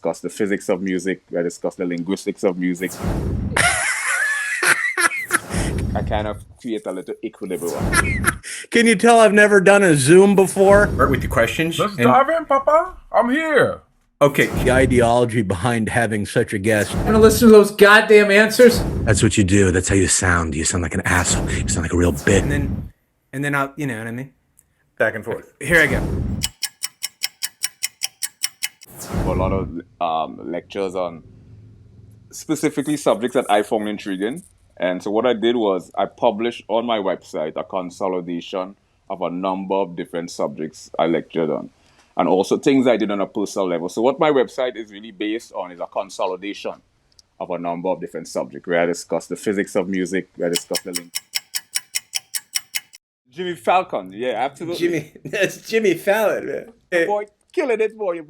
discuss the physics of music, where I discuss the linguistics of music. I kind of create a little equilibrium. Can you tell I've never done a Zoom before? Start with the questions. Let's dive in, Papa. I'm here. Okay. The ideology behind having such a guest. I'm gonna listen to those goddamn answers. That's what you do. That's how you sound. You sound like an asshole. You sound like a real bitch. And then I'll, you know what I mean? Back and forth. Here I go. A lot of lectures on specifically subjects that I found intriguing. And so what I did was I published on my website a consolidation of a number of different subjects I lectured on, and also things I did on a personal level. So what my website is really based on is a consolidation of a number of different subjects, where I discuss the physics of music, where I discuss the link. Jimmy Falcon, yeah, absolutely. That's Jimmy Fallon, man. Boy, killing it, boy,